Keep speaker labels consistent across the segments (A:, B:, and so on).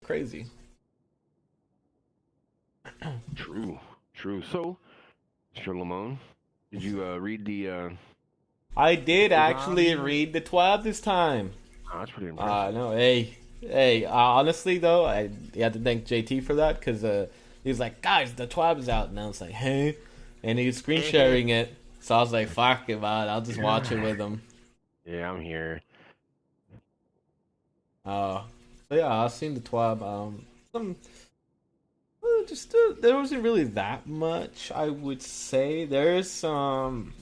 A: crazy.
B: True, true. So, Mr. Lamone, did you read
A: I
B: the
A: did actually
B: design?
A: read the TWAB this time.
B: Oh, that's pretty impressive.
A: No, hey. Honestly though, I had to thank JT for that because he was like, guys, the TWAB's out, and I was like, hey, and he was screen sharing it. So I was like, fuck it, man, I'll just watch it with him.
B: Yeah, I'm here.
A: Uh, so yeah, I've seen the TWAB. Some just there wasn't really that much. I would say there's some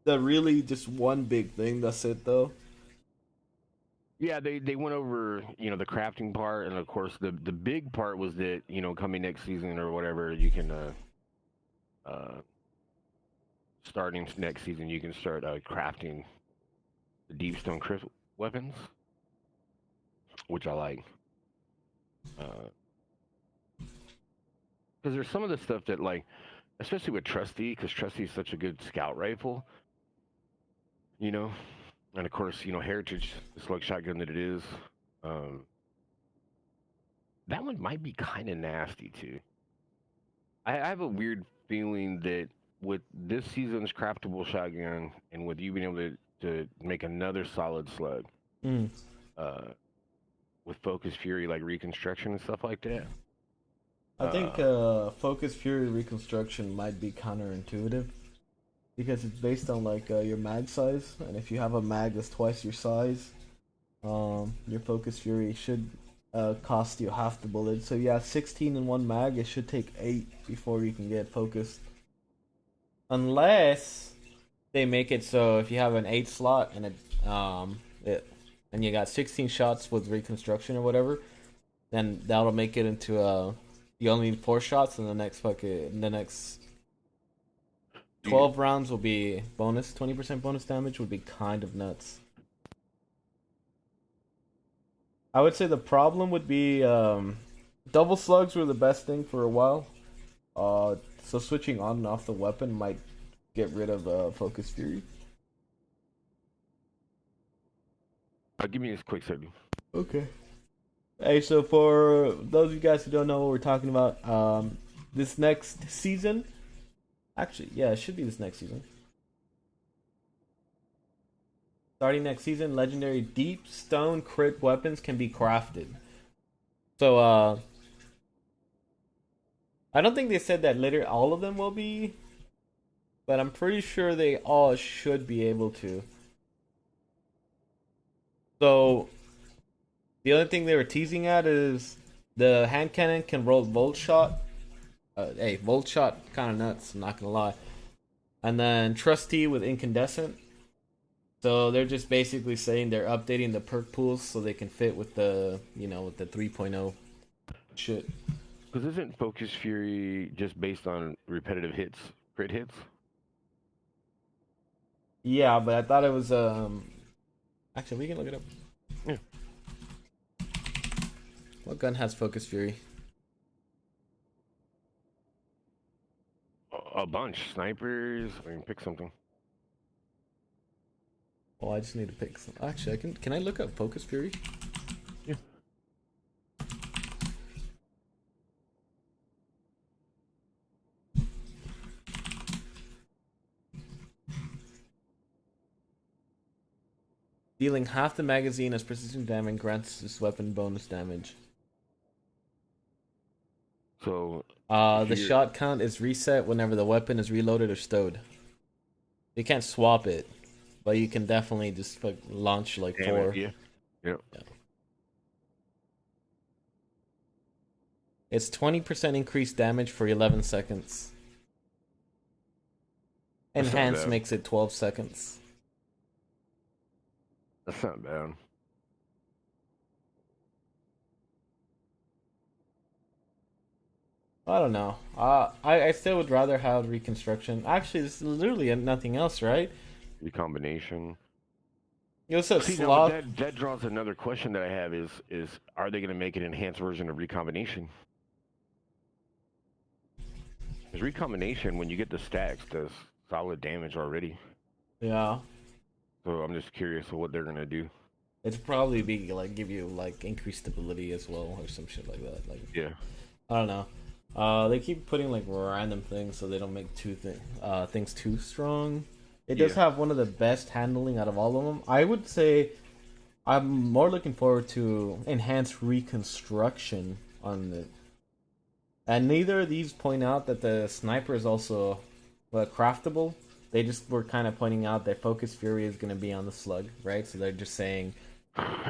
A: the really just one big thing. That's it though.
B: Yeah, they went over the crafting part, and of course the big part was that coming next season or whatever you can uh starting next season you can start crafting the deep stone crypt weapons, which I like. Because there's some of the stuff that like, especially with Trusty, because Trusty is such a good scout rifle, you know, and of course Heritage, the slug shotgun that it is, um, that one might be kind of nasty too. I have a weird feeling that with this season's craftable shotgun and with you being able to make another solid slug,
A: Mm.
B: uh, with Focus Fury like reconstruction and stuff like that.
A: I think
B: Uh,
A: Focus Fury Reconstruction might be counterintuitive because it's based on like your mag size, and if you have a mag that's twice your size, your Focus Fury should cost you half the bullet. So yeah, 16 in one mag. It should take 8 before you can get focused, unless they make it so if you have an 8 slot and you got 16 shots with reconstruction or whatever, then that'll make it into you only need 4 shots, and the next
B: you,
A: 12 rounds will be bonus 20% bonus damage, would be kind of nuts. I would say the problem would be double slugs were the best thing for a while. So switching on and off the weapon might get rid of Focus Fury.
B: give me this quick second.
A: Okay. Hey, so for those of you guys who don't know what we're talking about, this next season, actually, yeah, it should be this next season. Starting next season, legendary deep stone crit weapons can be crafted. So, I don't think they said that later all of them will be, but I'm pretty sure they all should be able to. So, the only thing they were teasing at is the hand cannon can roll volt shot. Hey, volt shot kind of nuts. I'm not gonna lie. And then trusty with incandescent. So they're just basically saying they're updating the perk pools so they can fit with the with the 3.0 shit.
B: Because isn't Focus Fury just based on repetitive hits, crit hits?
A: Yeah, but I thought it was actually we can look it up.
B: Yeah,
A: What gun has Focus Fury?
B: a bunch. Snipers. I mean, pick something.
A: Oh, I just need to pick some. Actually, I can. Can I look up Focus Fury?
B: Yeah.
A: Dealing half the magazine as precision damage grants this weapon bonus damage.
B: So if
A: The
B: you're
A: shot count is reset whenever the weapon is reloaded or stowed. You can't swap it, but you can definitely just launch like
B: damn it,
A: four.
B: yeah, yeah.
A: Yeah. It's 20% increased damage for 11 seconds.
B: That's not
A: Enhance
B: bad.
A: makes it 12 seconds.
B: That's not bad.
A: I don't know. I still would rather have reconstruction. Actually, this is literally nothing else, right?
B: Recombination.
A: It was a
B: See now, but
A: sloth.
B: that draws another question that I have is are they going to make an enhanced version of recombination? Because recombination, when you get the stacks, does solid damage already.
A: Yeah.
B: So I'm just curious of what they're going to do.
A: It'd probably be like give you like increased stability as well or some shit like that. Like
B: Yeah.
A: I don't know. They keep putting like random things so they don't make things too strong. It does
B: Yeah.
A: have one of the best handling out of all of them. I would say I'm more looking forward to enhanced reconstruction on it. And neither of these point out that the sniper is also craftable. They just were kind of pointing out that Focus Fury is going to be on the slug, right? So they're just saying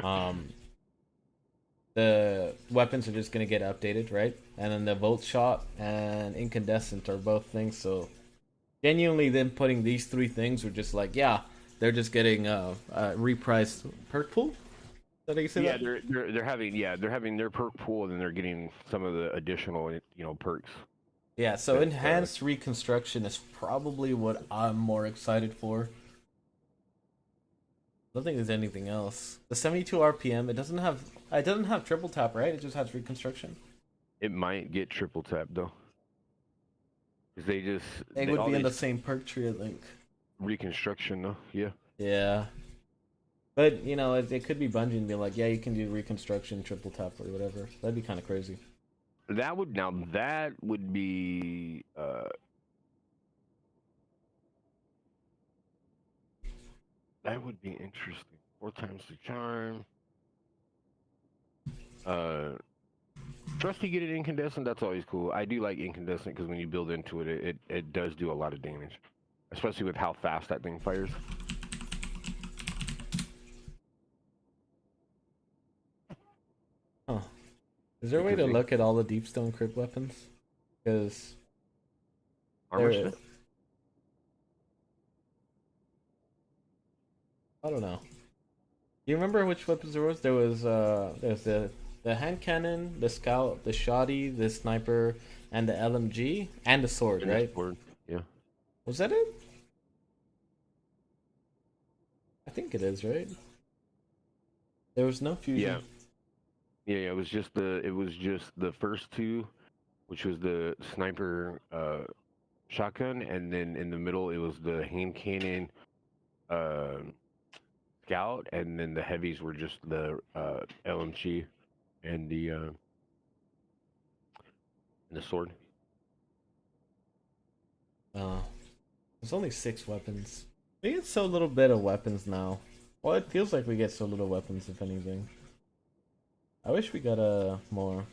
A: um, the weapons are just going to get updated, right? And then the Volt Shot and Incandescent are both things. So genuinely, them putting these three things were just like, yeah, they're just getting repriced perk pool. Is that how you say
B: Yeah,
A: that?
B: they're having their perk pool, and then they're getting some of the additional perks.
A: Yeah, so
B: That
A: enhanced reconstruction is probably what I'm more excited for. I don't think there's anything else. The 72 RPM, it doesn't have triple tap, right? It just has reconstruction.
B: it might get triple tap though, because
A: It would be in the same perk tree, I think.
B: reconstruction though. Yeah.
A: Yeah. But, it could be Bungie and be like, yeah, you can do reconstruction, triple tap, or whatever. That'd be kind of crazy.
B: That would be that would be interesting. 4 times the charm. Uh, Trusty get it incandescent. That's always cool. I do like incandescent because when you build into it, it does do a lot of damage, especially with how fast that thing fires.
A: Huh. Is there a way
B: Because
A: to look at all the Deepstone Crypt weapons? Because
B: armor
A: there,
B: smith.
A: I don't know. Do you remember which weapons there was? There's the hand cannon, the scout, the shoddy, the sniper, and the LMG, and the sword,
B: And the
A: right?
B: sword. Yeah.
A: Was that it? I think it is, right? There was no fusion.
B: Yeah. Yeah. It was just the first two, which was the sniper shotgun, and then in the middle it was the hand cannon uh, scout, and then the heavies were just the LMG and the sword.
A: There's only 6 weapons. We get so little bit of weapons now. Well, it feels like we get so little weapons, if anything. I wish we got more.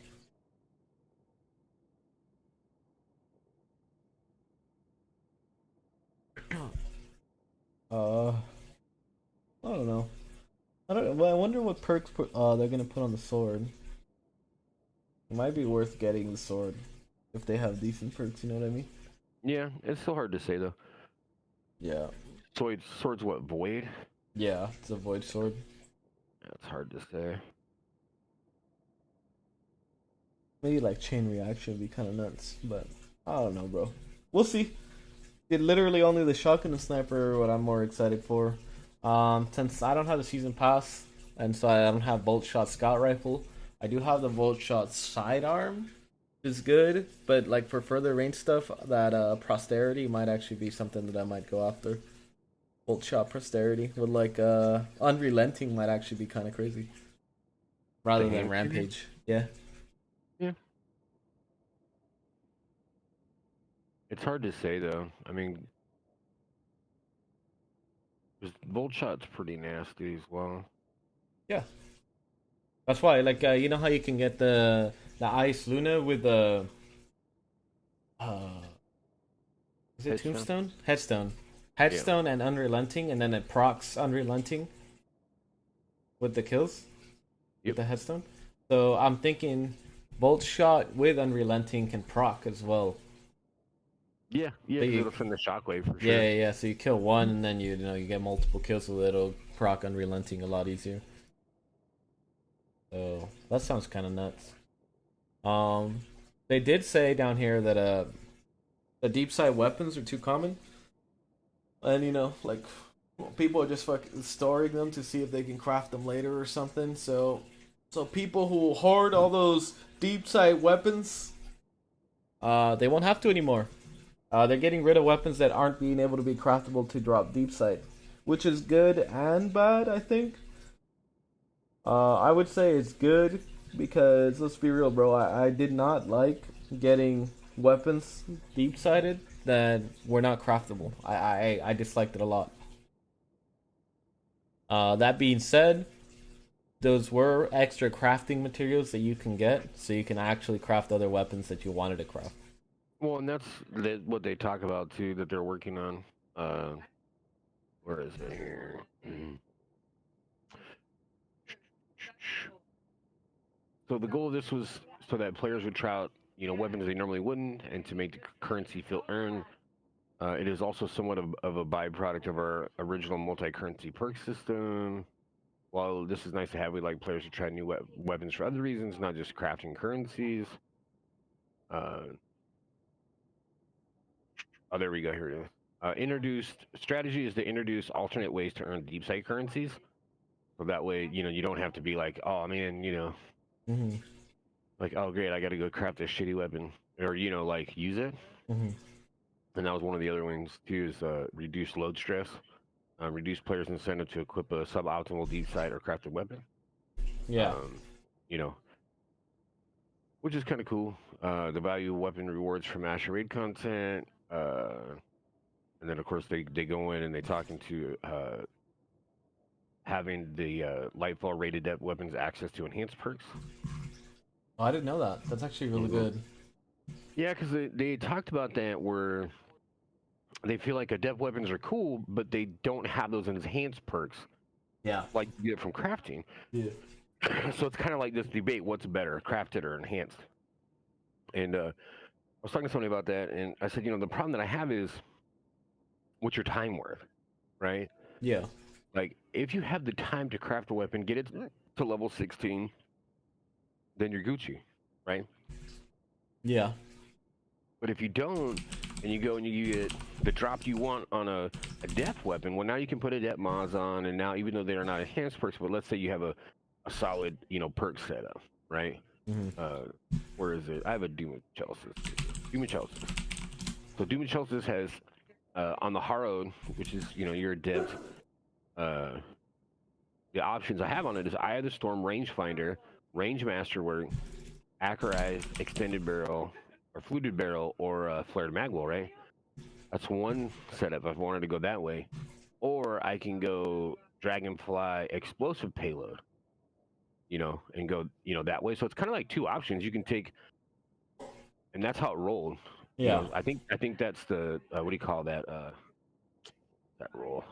A: I don't know. I don't. Well, I wonder what perks they're gonna put on the sword. It might be worth getting the sword if they have decent perks. You know what I mean?
B: Yeah, it's so hard to say though.
A: Yeah.
B: Swords what void?
A: Yeah, it's a void sword.
B: That's hard to say.
A: Maybe like chain reaction would be kind of nuts, but I don't know, bro. We'll see. It literally only the shotgun and sniper are what I'm more excited for. Since I don't have the season pass, and so I don't have bolt shot scout rifle, I do have the bolt shot sidearm, which is good. But like for further range stuff, that posterity might actually be something that I might go after. Bolt shot posterity with like unrelenting might actually be kind of crazy, rather
B: The
A: than
B: hand cannon?
A: rampage. Yeah.
B: Yeah. It's hard to say though. I mean, 'cause Bolt Shot's pretty nasty as well.
A: Yeah. That's why, like, you know how you can get the Ice Luna with the uh, is it
B: Headstone?
A: Tombstone? Headstone,
B: Yeah.
A: Headstone, and Unrelenting, and then it procs Unrelenting with the kills with
B: Yep.
A: the Headstone. So I'm thinking Bolt Shot with Unrelenting can proc as well.
B: Yeah, yeah,
A: But
B: 'cause
A: you-
B: it'll send the shockwave for
A: Yeah,
B: sure.
A: yeah, yeah. So you kill one, and then you get multiple kills, so it'll proc Unrelenting a lot easier. So that sounds kind of nuts. They did say down here that the deep side weapons are too common, and like people are just fucking storing them to see if they can craft them later or something. So people who hoard all those deep side weapons, they won't have to anymore. They're getting rid of weapons that aren't being able to be craftable to drop deep side, which is good and bad, I think. I would say it's good because let's be real, bro. I did not like getting weapons deep sighted that were not craftable. I disliked it a lot. That being said, those were extra crafting materials that you can get, so you can actually craft other weapons that you wanted to craft.
B: Well, and that's what they talk about too that they're working on. Uh, where is it here? So the goal of this was so that players would try out, weapons they normally wouldn't, and to make the currency feel earned. It is also somewhat of a byproduct of our original multi-currency perk system. While this is nice to have, we like players to try new weapons for other reasons, not just crafting currencies. Uh, oh, there we go. Here it is. Introduced strategy is to introduce alternate ways to earn deep sight currencies. So that way, you don't have to be like, oh man,
A: Hmm.
B: like, oh great, I got to go craft this shitty weapon, or like use it.
A: Hmm.
B: And that was one of the other ones too. Is reduce load stress, reduce players' incentive to equip a suboptimal deep sight or crafted weapon.
A: Yeah.
B: Um, you know, which is kind of cool. The value of weapon rewards for master raid content. And then of course they go in and they talk into having the Lightfall rated depth weapons access to enhanced perks.
A: Oh, I didn't know that. That's actually really
B: Mm-hmm.
A: good.
B: Yeah, because they talked about that where they feel like adept weapons are cool, but they don't have those enhanced perks
A: Yeah.
B: like you get from crafting.
A: Yeah.
B: So it's kind of like this debate: what's better, crafted or enhanced? And I was talking to somebody about that, and I said, the problem that I have is, what's your time worth, right?
A: Yeah.
B: Like, if you have the time to craft a weapon, get it to level 16, then you're Gucci, right?
A: Yeah.
B: But if you don't, and you go and you get the drop you want on a death weapon, well, now you can put a death mods on, and now even though they are not enhanced perks, but let's say you have a solid, perk setup, right?
A: Hmm.
B: Uh, where is it? I have a Doom of Chalices. Doom of Chalices. So Doom of Chalices has on the Harrowed, which is your adept. Uh, the options I have on it is Eye of the Storm, Rangefinder, Range Masterwork, Accurized, Extended Barrel, or Fluted Barrel, or Flared Magwell, right? That's one setup if I wanted to go that way. Or I can go Dragonfly Explosive Payload, and go, that way. So it's kind of like two options. You can take, and that's how it rolled.
A: Yeah.
B: I think that's the, what do you call that? That roll.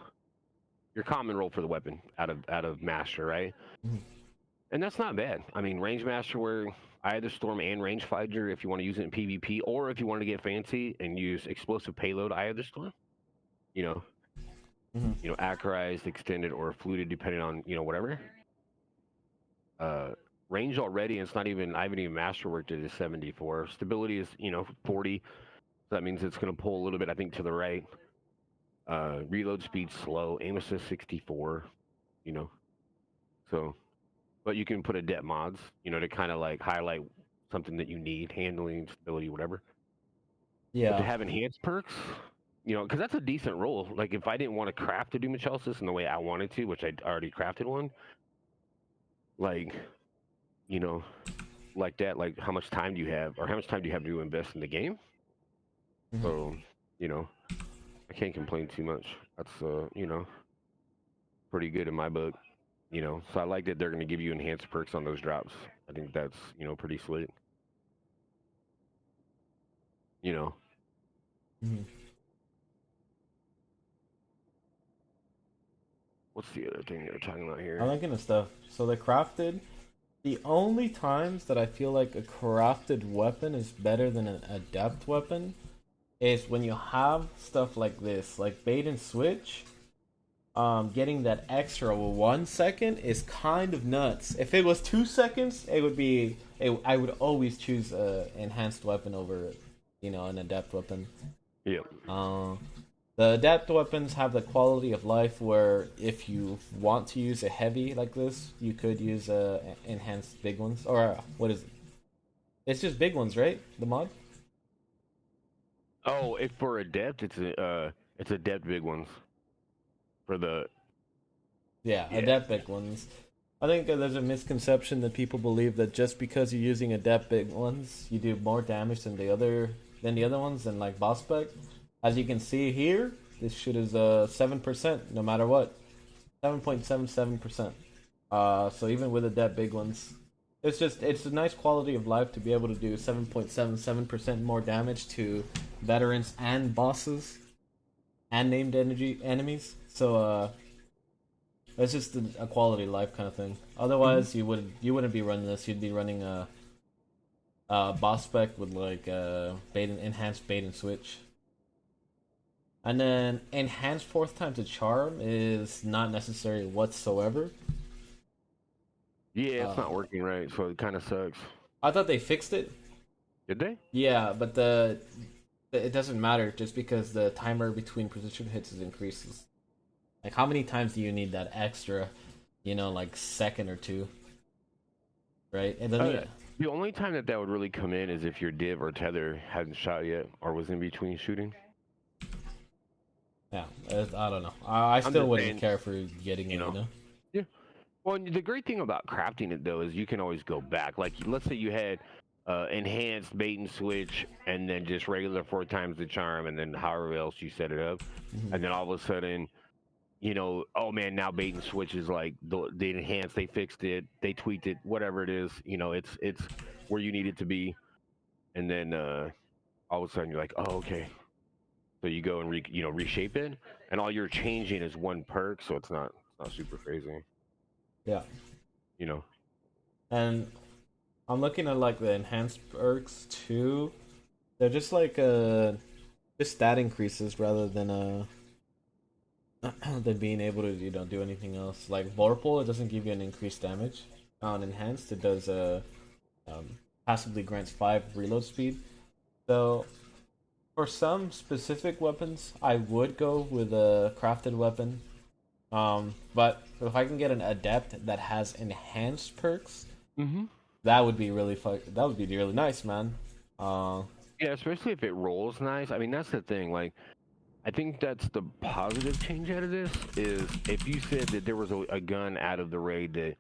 B: Your common roll for the weapon out of Master, right?
A: Mhm.
B: And that's not bad. I mean, Range Master where either Storm and Rangefinder if you want to use it in PvP, or if you want to get fancy and use Explosive Payload Eye of the Storm, you know,
A: Mhm.
B: Accurized, Extended, or Fluted, depending on whatever. Uh, range already, and it's not even I haven't even masterworked it is 74. Stability is 40. So that means it's going to pull a little bit, I think, to the right. Reload speed slow. Aim assist 64. You know, so but you can put a det mods, to kind of like highlight something that you need, handling, stability, whatever. But to
A: Yeah.
B: have enhanced perks, because that's a decent roll. Like if I didn't want to craft a Doom of Chalice in the way I wanted to, which I already crafted one, like you know, like that, like how much time do you have, or how much time do you have to invest in the game?
A: Mhm.
B: So, you know, I can't complain too much. That's pretty good in my book. So I like that they're going to give you enhanced perks on those drops. I think that's pretty slick. You know,
A: Mhm.
B: what's the other thing they're talking about
A: I'm
B: here?
A: thinking of stuff. So the crafted. The only times that I feel like a crafted weapon is better than an adept weapon is when you have stuff like this, like bait and switch. Getting that extra 1 second is kind of nuts. If it was 2 seconds, it would be. I would always choose a enhanced weapon over, an adept weapon.
B: Yeah.
A: Uh, the adept weapons have the quality of life where if you want to use a heavy like this, you could use enhanced big ones. Or what is it? It's just big ones, right? The mod?
B: Oh, if for adept, it's adept big ones for the
A: Yeah,
B: yeah.
A: adept big ones. I think there's a misconception that people believe that just because you're using adept big ones, you do more damage than the other ones, than like boss spec. As you can see here, this shit is 7% no matter what, 7.77%. So even with adept big ones, it's a nice quality of life to be able to do 7.77% more damage to veterans and bosses and named energy enemies. So it's just a quality of life kind of thing. Otherwise, you wouldn't be running this. You'd be running a boss spec with like enhanced bait and switch. And then enhanced fourth time to charm is not necessary whatsoever.
B: Yeah, it's not working right, so it kind of sucks.
A: I thought they fixed it.
B: Did they?
A: Yeah, but it doesn't matter just because the timer between precision hits is increases. Like, how many times do you need that extra, like second or two, right? And then
B: the only time that would really come in is if your div or tether hadn't shot yet or was in between shooting.
A: Yeah, I don't know. I still wouldn't care for getting it, you know?
B: Yeah. Well, the great thing about crafting it, though, is you can always go back. Like, let's say you had enhanced bait and switch and then just regular 4 times the charm and then however else you set it up. Mm-hmm. And then all of a sudden, oh man, now bait and switch is like the enhanced, they fixed it, they tweaked it, whatever it is, it's where you need it to be. And then all of a sudden you're like, oh, okay. So you go and reshape it, and all you're changing is one perk, so it's not super crazy.
A: Yeah.
B: And
A: I'm looking at like the enhanced perks too. They're just like just stat increases rather than than being able to do anything else. Like Vorpal, it doesn't give you an increased damage. On enhanced, it does passively grants 5 reload speed. So for some specific weapons, I would go with a crafted weapon. But if I can get an adept that has enhanced perks, that would be really that would be really nice, man.
B: Yeah, especially if it rolls nice. I mean, that's the thing. Like, I think that's the positive change out of this is if you said that there was a gun out of the raid that,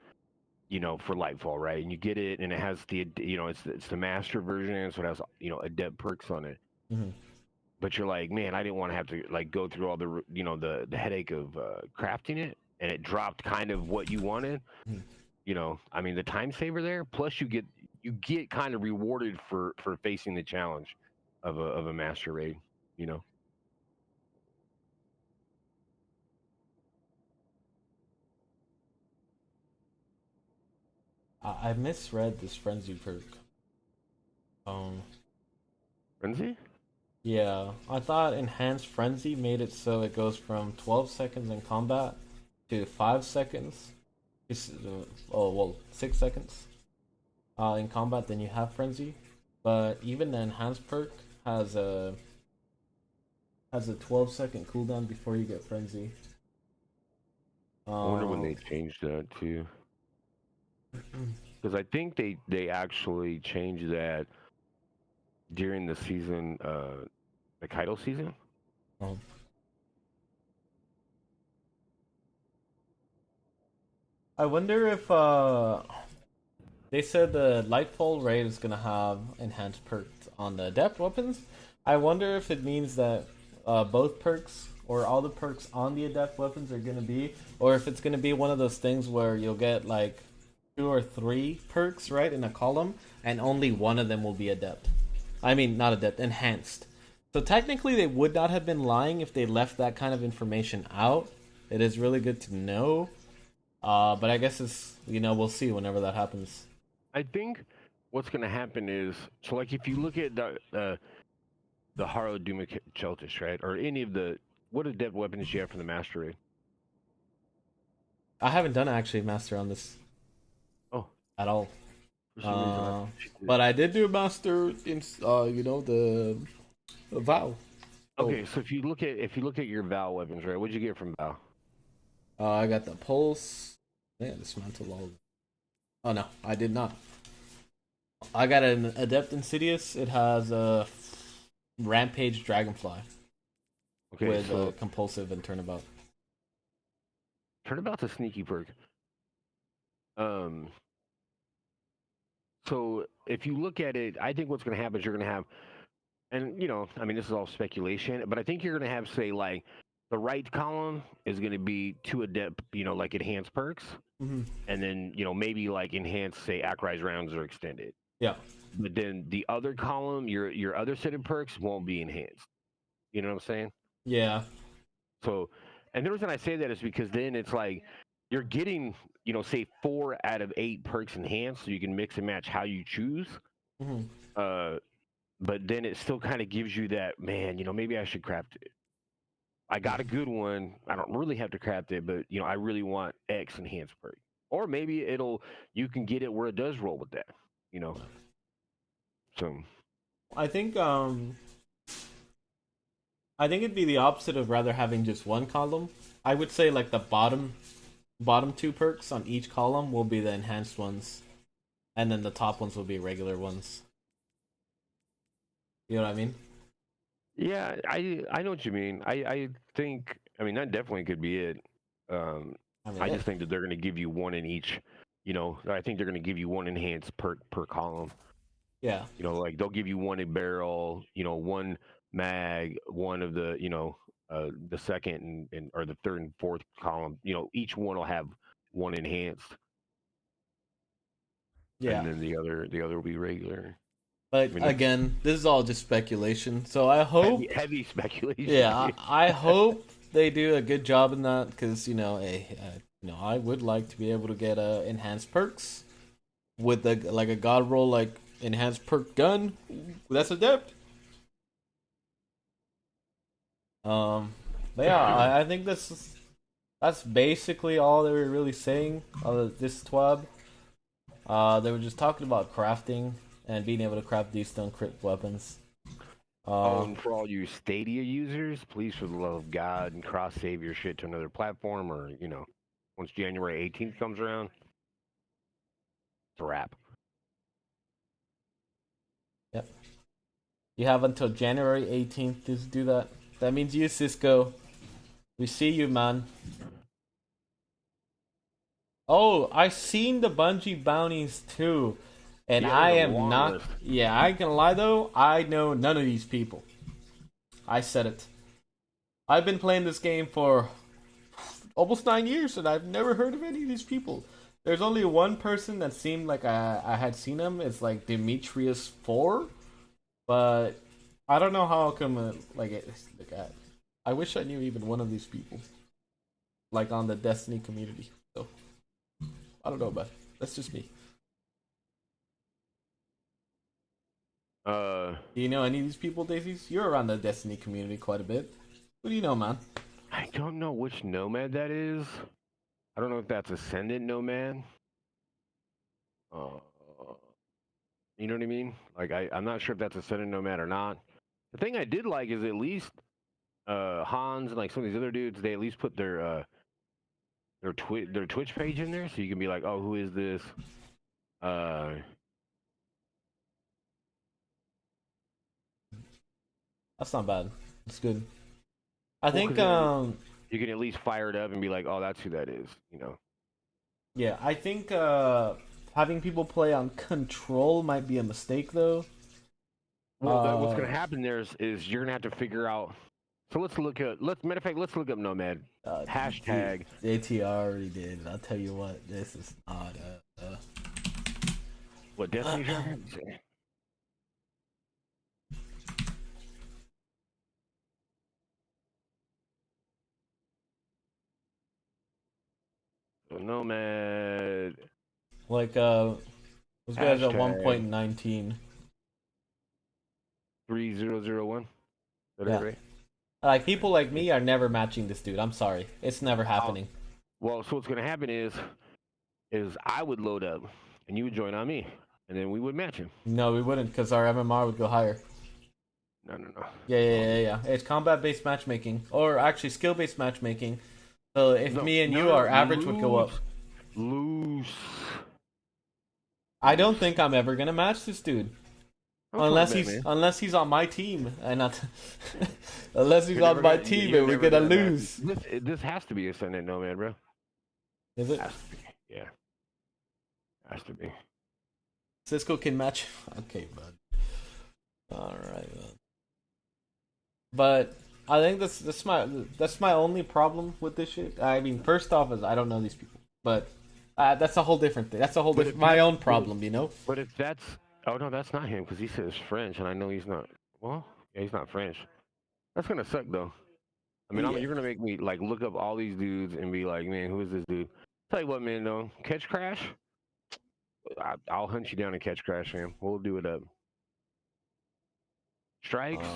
B: for Lightfall, right? And you get it, and it has the, it's the master version, so it has, adept perks on it.
A: Mm-hmm.
B: But you're like, man, I didn't want to have to like go through all the, the headache of crafting it, and it dropped kind of what you wanted.
A: Mm-hmm.
B: I mean, the time saver there. Plus, you get kind of rewarded for facing the challenge of a master raid.
A: I misread this frenzy perk.
B: Frenzy?
A: Yeah, I thought enhanced frenzy made it so it goes from 12 seconds in combat to 5 seconds. 6 seconds in combat. Then you have frenzy, but even the enhanced perk has a 12-second cooldown before you get frenzy.
B: I wonder when they changed that too. Because I think they actually changed that during the season, the Kaido season.
A: Oh. I wonder if they said the Lightfall raid is gonna have enhanced perks on the adept weapons. I wonder if it means that both perks or all the perks on the adept weapons are gonna be, or if it's gonna be one of those things where you'll get like 2 or 3 perks right in a column, and only one of them will be adept. I mean, not adept, enhanced. So technically, they would not have been lying if they left that kind of information out. It is really good to know. But I guess it's, we'll see whenever that happens.
B: I think what's going to happen is, so like if you look at the Haro Duma Cheltish, right? Or any of what adept weapons you have for the Master Raid?
A: I haven't done actually Master on this.
B: Oh.
A: At all. But I did do a Master in, the Vow.
B: Okay, so if you look at your Vow weapons, right? What'd you get from Vow?
A: I got the Pulse. Yeah, dismantle all. Oh no, I did not. I got an Adept Insidious. It has a Rampage Dragonfly. Okay, with so compulsive and turnabout.
B: Turnabout's a sneaky perk. Um, so if you look at it, I think what's going to happen is you're going to have, and I mean, this is all speculation, but I think you're going to have, say, like the right column is going to be two adept, like enhanced perks,
A: Hmm.
B: and then maybe like enhanced, say, Acrise rounds are extended.
A: Yeah.
B: But then the other column, your other set of perks won't be enhanced. You know what I'm saying?
A: Yeah.
B: So, and the reason I say that is because then it's like you're getting, say 4 out of 8 perks enhanced, so you can mix and match how you choose.
A: Hmm.
B: Uh, but then it still kind of gives you that, man, maybe I should craft it. I got a good one. I don't really have to craft it, but I really want X enhanced perk. Or maybe you can get it where it does roll with that, you know. So
A: I think it'd be the opposite of rather having just one column. I would say like the bottom two perks on each column will be the enhanced ones, and then the top ones will be regular ones. You know what I mean?
B: yeah, I know what you mean. I think, I mean, that definitely could be it. Um,
A: I mean,
B: I just think that they're going to give you one in each. I think they're going to give you one enhanced per column.
A: yeah,
B: Like they'll give you one in barrel, one mag, one of the second and or the third and fourth column. Each one will have one enhanced,
A: yeah.
B: and then the other will be regular.
A: But
B: I mean, that's
A: again, this is all just speculation. So I hope,
B: heavy speculation.
A: yeah, I hope they do a good job in that because I would like to be able to get enhanced perks with like a god roll like enhanced perk gun. That's adept. But yeah, I think that's basically all they were really saying. This TWAB. They were just talking about crafting and being able to craft these stone crit weapons.
B: And for all you Stadia users, please, for the love of God, and cross save your shit to another platform, or once January 18th comes around, it's a wrap.
A: Yep. You have until January 18th to do that. That means you, Cisco. We see you, man. Oh, I seen the Bungie bounties too. And
B: Yeah,
A: I
B: there's a
A: am
B: long
A: not.
B: list.
A: Yeah, I ain't gonna lie though. I know none of these people. I said it. I've been playing this game for almost 9 years, and I've never heard of any of these people. There's only one person that seemed like I had seen him. It's like Demetrius 4, but I don't know how come I wish I knew even one of these people, like on the Destiny community. So I don't know, but that's just me. Do you know any of these people, Daisies? You're around the Destiny community quite a bit. What do you know, man?
B: I don't know which nomad that is. I don't know if that's Ascendant Nomad. Uh, you know what I mean? Like I'm not sure if that's Ascendant Nomad or not. The thing I did like is at least Hans and like some of these other dudes, they at least put their Twitch page in there, so you can be like, oh, who is this? Uh,
A: That's not bad. It's good. I
B: well,
A: think
B: 'cause then you can at least fire it up and be like, oh, that's who that is.
A: yeah, I think having people play on control might be a mistake though.
B: Well, what's gonna happen there is you're gonna have to figure out. So matter of fact, let's look up Nomad. Hashtag.
A: The ATR already did. I'll tell you what, this is not
B: What, Destiny? So Nomad.
A: like those guys at
B: Hashtag
A: 1.19.
B: 3001. Is that
A: Yeah.
B: it, right?
A: Like people like me are never matching this dude. I'm sorry, it's never happening.
B: Well, so what's gonna happen is I would load up and you would join on me, and then we would match him.
A: No, we wouldn't, because our MMR would go higher.
B: No.
A: Yeah. It's combat-based matchmaking, or actually skill-based matchmaking. So if
B: No,
A: me and
B: no,
A: you,
B: no,
A: our average would go up.
B: Loose.
A: I don't think I'm ever gonna match this dude. Unless he's on my team and not unless he's on my team and we're gonna lose.
B: This has to be Ascendant Nomad, bro.
A: Is it?
B: Yeah. Has to be.
A: Cisco can match. Okay, bud. All right, man. But I think that's my only problem with this shit. I mean, first off, is I don't know these people, but that's a whole different thing. That's a whole different my own problem, you know.
B: But if that's, oh no, that's not him because he says French, and I know he's not. Well, yeah, he's not French. That's gonna suck though. I mean,
A: Yeah.
B: you're gonna make me like look up all these dudes and be like, man, who is this dude? Tell you what, man, though, Catch Crash. I'll hunt you down and Catch Crash, man. We'll do it up. Strikes,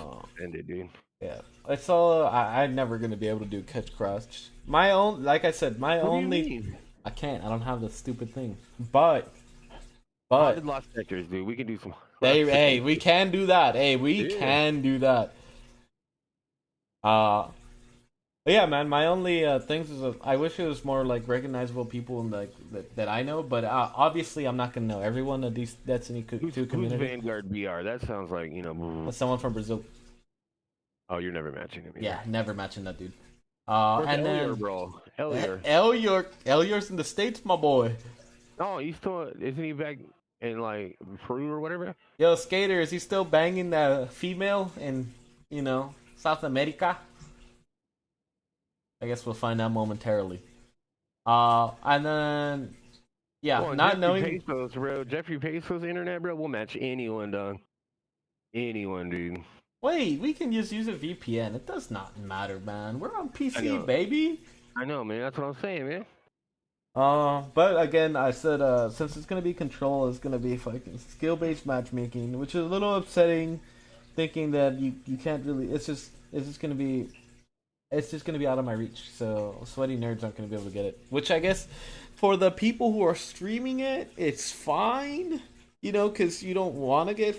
B: end it, dude.
A: Yeah, it's all. I'm never gonna be able to do Catch Crash. My own, like I said, my
B: What
A: only.
B: do you mean?
A: I can't. I don't have the stupid thing. But
B: Haunted Lost Sectors, dude. We can do some.
A: hey, we can do that. Hey, we can do that. But yeah, man. My only things is I wish it was more like recognizable people in like that I know. But obviously, I'm not gonna know everyone of these Destiny 2 community.
B: Who's Vanguard BR? That sounds like
A: Someone from Brazil.
B: Oh, you're never matching him. Either.
A: Yeah, never matching that dude.
B: And then bro,
A: Elyor's in the States, my boy.
B: Oh, he's still isn't he back in like Peru or whatever?
A: Yo, Skater, is he still banging the female in South America? I guess we'll find out momentarily. And then not
B: Jeffrey
A: knowing
B: Pesos, bro. Jeffrey Pesos internet, bro. We'll match anyone, dog. Anyone, dude.
A: Wait, we can just use a VPN. It does not matter, man. We're on
B: I
A: PC,
B: know.
A: baby.
B: I know, man. That's what I'm saying, man.
A: But again, I said since it's gonna be Control, it's gonna be fucking skill-based matchmaking, which is a little upsetting. Thinking that you can't really, it's just gonna be out of my reach. So sweaty nerds aren't gonna be able to get it. Which I guess for the people who are streaming it, it's fine. Because you don't want to get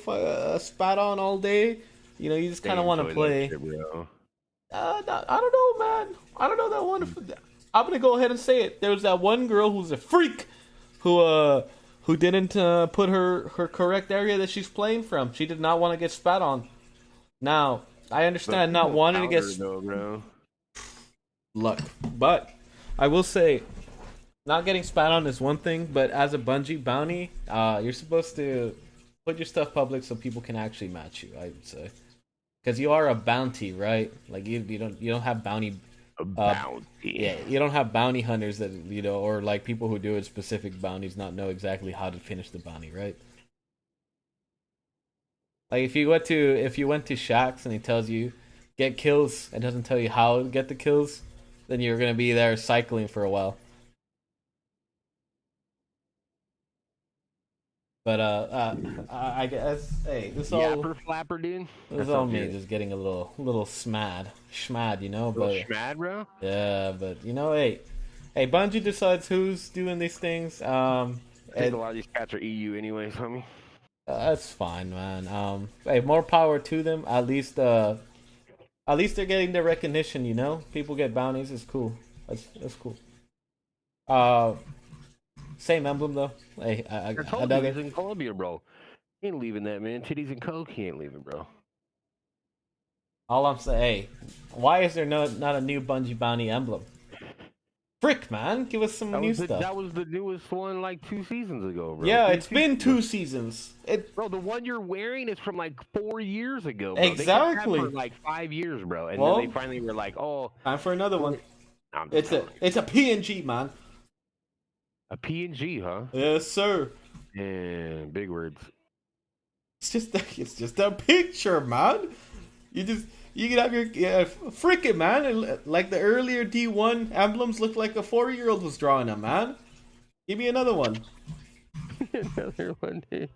A: spat on all day. You just kind of want to play.
B: Shit, bro.
A: I don't know, man. I don't know that one. I'm gonna go ahead and say it. There was that one girl who's a freak, who didn't put her correct area that she's playing from. She did not want to get spat on. Now I understand not wanting to get luck, but I will say, not getting spat on is one thing. But as a Bungie bounty, you're supposed to put your stuff public so people can actually match you. I would say. Because you are a bounty, right? Like you don't have bounty.
B: Bounty.
A: Yeah, you don't have bounty hunters that or like people who do it specific bounties not know exactly how to finish the bounty, right? Like if you went to Shaxx and he tells you get kills and doesn't tell you how to get the kills, then you're gonna be there cycling for a while. But I guess this all
B: Yapper flapper, dude.
A: This is all me just getting a little schmad, but
B: schmad, bro.
A: Yeah, but hey, Bungie decides who's doing these things.
B: I think a lot of these cats are EU anyways, homie.
A: That's fine, man. Hey, more power to them. At least they're getting their recognition. People get bounties. It's cool. That's cool. Same emblem though. Hey, I
B: told you he's in Colombia, bro. He ain't leaving that, man. Titties and coke, he ain't leaving, bro.
A: All I'm saying, hey, why is there not a new Bungie bounty emblem? Frick, man, give us some new stuff.
B: That was the newest one, like 2 seasons ago, bro.
A: Yeah, it's been 2 seasons.
B: Bro, the one you're wearing is from like 4 years ago, bro.
A: Exactly.
B: They kept that for like 5 years, bro, and then they finally were like, "Oh,
A: time for another one." It's a PNG, man.
B: A PNG, huh?
A: Yes, sir.
B: And big words.
A: It's just a picture, man. You can have your frick it, man. Like the earlier D1 emblems looked like a 4-year-old was drawing them, man. Give me another one.
B: Another one, dude.